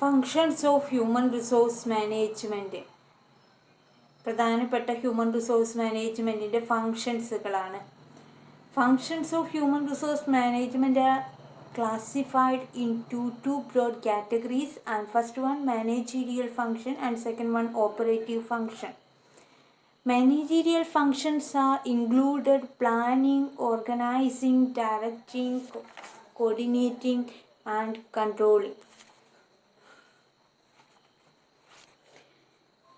Functions of human resource management. പ്രധാനപ്പെട്ട human resource മാനേജ്മെൻറ്റിൻ്റെ ഫങ്ഷൻസുകളാണ്. Functions of human resource management are classified into two broad categories, and first one managerial function and second one operative function. Managerial functions are included planning, organizing, directing, coordinating and controlling.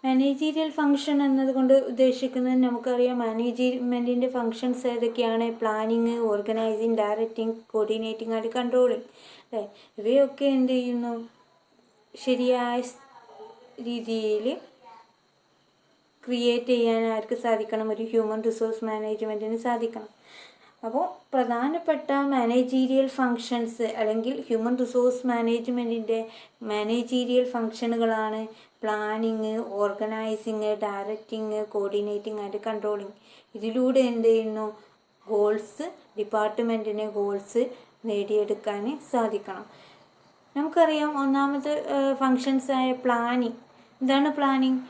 Managerial function എന്നതുകൊണ്ട് ഉദ്ദേശിക്കുന്നത് നമുക്കറിയാം. മാനേജ്മെൻറ്റിൻ്റെ functions ഏതൊക്കെയാണ്? Planning, organising, directing, coordinating and controlling. അല്ലേ? ഇവയൊക്കെ എന്ത് ചെയ്യുന്നു? ശരിയായ രീതിയിൽ ക്രിയേറ്റ് ചെയ്യാൻ ആർക്ക് സാധിക്കണം? ഒരു ഹ്യൂമൻ റിസോഴ്സ് മാനേജ്മെൻറ്റിന് സാധിക്കണം. അപ്പോൾ പ്രധാനപ്പെട്ട മാനേജീരിയൽ ഫങ്ഷൻസ് അല്ലെങ്കിൽ ഹ്യൂമൻ റിസോഴ്സ് മാനേജ്മെൻറ്റിൻ്റെ മാനേജീരിയൽ ഫങ്ഷനുകളാണ് planning, organising, directing, coordinating and controlling. ഇതിലൂടെ എന്ത് ചെയ്യുന്നു? ഗോൾസ്, ഡിപ്പാർട്ട്മെൻറ്റിന് ഗോൾസ് നേടിയെടുക്കാൻ സാധിക്കണം. നമുക്കറിയാം ഒന്നാമത്തെ ഫങ്ഷൻസായ പ്ലാനിങ്. എന്താണ് planning?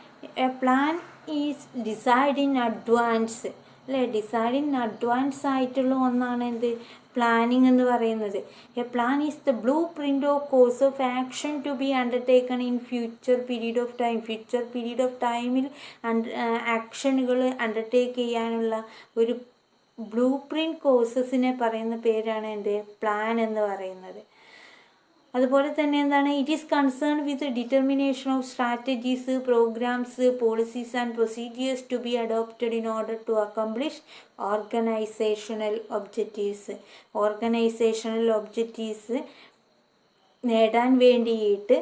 A plan is decide in advance. അല്ലേ? ഡിസൈഡ് ഇൻ അഡ്വാൻസ് ആയിട്ടുള്ള ഒന്നാണ് എന്ത്? പ്ലാനിങ് എന്ന് പറയുന്നത്. A plan is the blueprint of course of action to be undertaken in future period of time. Future period of ടൈമിൽ ആക്ഷനുകൾ undertake ചെയ്യാനുള്ള ഒരു ബ്ലൂ പ്രിൻ്റ് കോഴ്സസിനെ പറയുന്ന പേരാണ് എന്ത്? പ്ലാൻ എന്ന് പറയുന്നത്. അതുപോലെ തന്നെ എന്താണ്? It is concern with determination of strategies, programmes, policies and procedures to be adopted in order to accomplish organisational objectives. Organisational objectives നേടാൻ വേണ്ടിയിട്ട്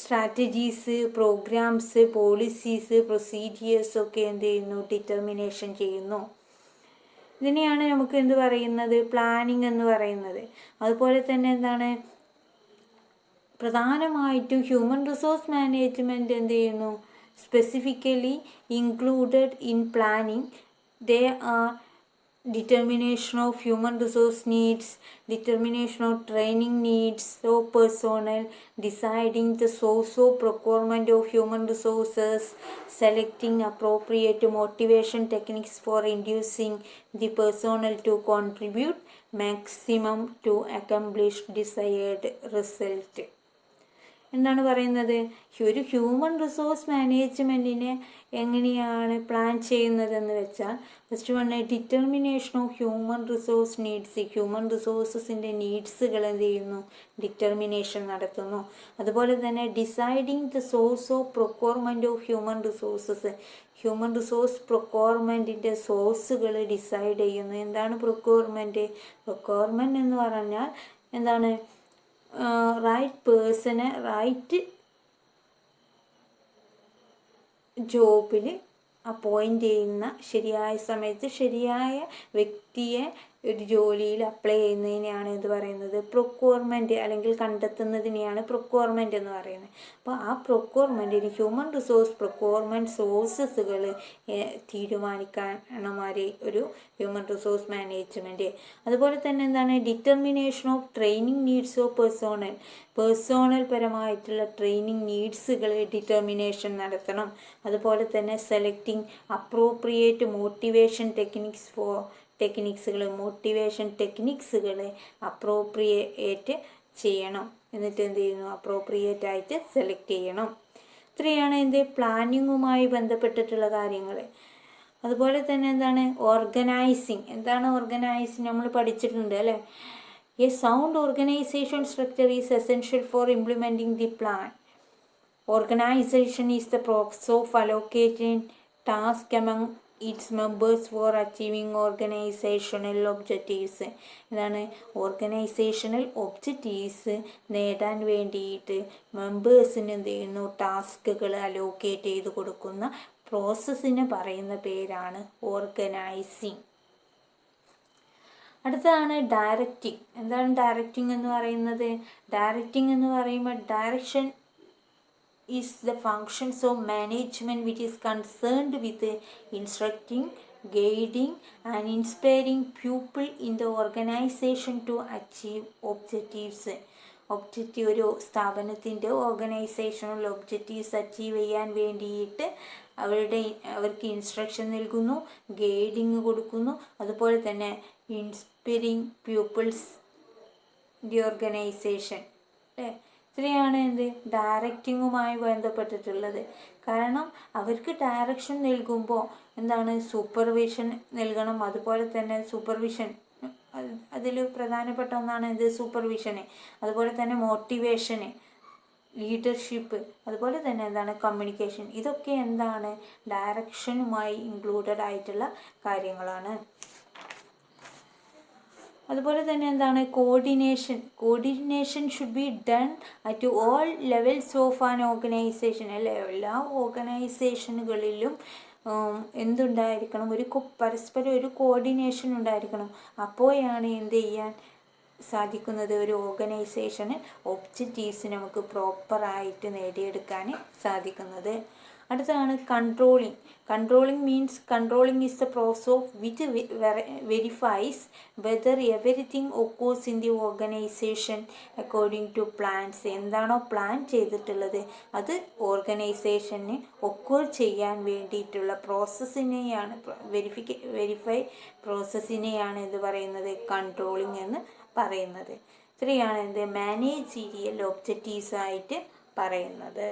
സ്ട്രാറ്റജീസ്, പ്രോഗ്രാംസ്, പോളിസീസ്, പ്രൊസീജിയേഴ്സ് ഒക്കെ എന്ത് ചെയ്യുന്നു? ഡിറ്റർമിനേഷൻ ചെയ്യുന്നു. ഇതിനെയാണ് നമുക്ക് എന്ത് പറയുന്നത്? പ്ലാനിങ് എന്ന് പറയുന്നത്. അതുപോലെ തന്നെ എന്താണ്? പ്രധാനമായിട്ടും ഹ്യൂമൻ റിസോഴ്സ് മാനേജ്മെൻറ്റ് എന്ത് ചെയ്യുന്നു? Specifically included in planning they are determination of human resource needs, determination of training needs of personnel, deciding the source of procurement of human resources, selecting appropriate motivation techniques for inducing the personnel to contribute maximum to accomplish desired result. എന്താണ് പറയുന്നത്? ഒരു human resource മാനേജ്മെൻറ്റിനെ എങ്ങനെയാണ് plan ചെയ്യുന്നതെന്ന് വെച്ചാൽ first one determination of human resource needs. Human റിസോഴ്സസിൻ്റെ നീഡ്സുകൾ എന്ത് ചെയ്യുന്നു? ഡിറ്റർമിനേഷൻ നടത്തുന്നു. അതുപോലെ തന്നെ deciding the source of procurement of human resources. Human resource പ്രൊക്യൂർമെൻറ്റിൻ്റെ സോഴ്സുകൾ ഡിസൈഡ് ചെയ്യുന്നു. എന്താണ് പ്രൊക്യൂർമെൻറ്റ്? പ്രൊക്യൂർമെൻറ്റ് എന്ന് പറഞ്ഞാൽ എന്താണ്? റൈറ്റ് പേഴ്സണെ റൈറ്റ് ജോബിൽ അപ്പോയിൻ്റ് ചെയ്യുന്ന, ശരിയായ സമയത്ത് ശരിയായ വ്യക്തിയെ ഒരു ജോലിയിൽ അപ്ലൈ ചെയ്യുന്നതിനെയാണ് എന്ത് പറയുന്നത്? പ്രൊക്യൂർമെൻറ്റ് അല്ലെങ്കിൽ കണ്ടെത്തുന്നതിനെയാണ് പ്രൊക്യൂർമെൻറ്റ് എന്ന് പറയുന്നത്. അപ്പോൾ ആ പ്രൊക്യൂർമെൻറ്റിന് ഹ്യൂമൻ റിസോഴ്സ് പ്രൊക്യൂർമെൻറ്റ് സോഴ്സസുകൾ തീരുമാനിക്കാനമാര് ഒരു ഹ്യൂമൻ റിസോഴ്സ് മാനേജ്മെൻറ്റ്. അതുപോലെ തന്നെ എന്താണ്? Determination of training needs of personnel പരമായിട്ടുള്ള ട്രെയിനിങ് നീഡ്സുകൾ ഡിറ്റർമിനേഷൻ നടത്തണം. അതുപോലെ തന്നെ സെലക്ടിങ് അപ്രോപ്രിയേറ്റ് മോട്ടിവേഷൻ മോട്ടിവേഷൻ ടെക്നിക്സുകൾ അപ്രോപ്രിയേറ്റ് ചെയ്യണം. എന്നിട്ട് എന്ത് ചെയ്യുന്നു? അപ്രോപ്രിയേറ്റ് ആയിട്ട് സെലക്ട് ചെയ്യണം. ഇത്രയാണ് എന്ത്? പ്ലാനിങ്ങുമായി ബന്ധപ്പെട്ടിട്ടുള്ള കാര്യങ്ങൾ. അതുപോലെ തന്നെ എന്താണ്? ഓർഗനൈസിങ്. എന്താണ് ഓർഗനൈസിങ്? നമ്മൾ പഠിച്ചിട്ടുണ്ട് അല്ലേ? A sound organisation structure is essential for implementing the plan. Organization is the process of allocating tasks among its members for achieving organizational objectives. ഇതാണ് ഓർഗനൈസേഷണൽ ഒബ്ജക്റ്റീവ്സ് നേടാൻ വേണ്ടിയിട്ട് മെമ്പേഴ്സിന് എന്ത് ചെയ്യുന്നു? ടാസ്കുകൾ അലോക്കേറ്റ് ചെയ്ത് കൊടുക്കുന്ന പ്രോസസ്സിന് പറയുന്ന പേരാണ് ഓർഗനൈസിങ്. അടുത്തതാണ് ഡയറക്റ്റിംഗ്. എന്താണ് ഡയറക്റ്റിംഗ് എന്ന് പറയുന്നത്? ഡയറക്റ്റിംഗ് എന്ന് പറയുമ്പോൾ direction is the functions of management which is concerned with instructing, guiding and inspiring people in the organization to achieve objectives. Objective ഒരു സ്ഥാപനത്തിൻ്റെ ഓർഗനൈസേഷണൽ ഒബ്ജക്റ്റീവ്സ് അച്ചീവ് ചെയ്യാൻ വേണ്ടിയിട്ട് അവർക്ക് ഇൻസ്ട്രക്ഷൻ നൽകുന്നു, ഗൈഡിങ് കൊടുക്കുന്നു. അതുപോലെ തന്നെ ഇൻസ്പയറിങ് പീപ്പിൾസ് ദി ഓർഗനൈസേഷൻ അല്ലേ. ഇത്രയാണ് എന്ത് ഡയറക്റ്റിങ്ങുമായി ബന്ധപ്പെട്ടിട്ടുള്ളത്. കാരണം അവർക്ക് ഡയറക്ഷൻ നൽകുമ്പോൾ എന്താണ് സൂപ്പർവിഷൻ നൽകണം. അതുപോലെ തന്നെ സൂപ്പർവിഷൻ അതിൽ പ്രധാനപ്പെട്ട ഒന്നാണ് എന്ത് സൂപ്പർവിഷന്. അതുപോലെ തന്നെ മോട്ടിവേഷന്, ലീഡർഷിപ്പ്, അതുപോലെ തന്നെ എന്താണ് കമ്മ്യൂണിക്കേഷൻ. ഇതൊക്കെ എന്താണ് ഡയറക്ഷനുമായി ഇൻക്ലൂഡഡ് ആയിട്ടുള്ള കാര്യങ്ങളാണ്. അതുപോലെ തന്നെ എന്താണ് coordination should be done at all levels of an organisation അല്ലേ. എല്ലാ ഓർഗനൈസേഷനുകളിലും എന്തുണ്ടായിരിക്കണം, പരസ്പരം ഒരു കോർഡിനേഷൻ ഉണ്ടായിരിക്കണം. അപ്പോഴാണ് എന്ത് ചെയ്യാൻ സാധിക്കുന്നത്, ഒരു ഓർഗനൈസേഷന് ഒബ്ജക്റ്റീവ്സ് നമുക്ക് പ്രോപ്പറായിട്ട് നേടിയെടുക്കാൻ സാധിക്കുന്നത്. അടുത്തതാണ് controlling means controlling is the process of which verifies whether everything occurs in the organisation according to plans. എന്താണോ പ്ലാൻ ചെയ്തിട്ടുള്ളത് അത് ഓർഗനൈസേഷന് ഒക്കേർ ചെയ്യാൻ വേണ്ടിയിട്ടുള്ള പ്രോസസ്സിനെയാണ് വെരിഫൈ പ്രോസസ്സിനെയാണ് എന്ത് പറയുന്നത് കൺട്രോളിങ് എന്ന് പറയുന്നത്. ഇത്രയാണ് എന്ത് മാനേജീരിയൽ ഒബ്ജക്റ്റീവ്സ് ആയിട്ട് പറയുന്നത്.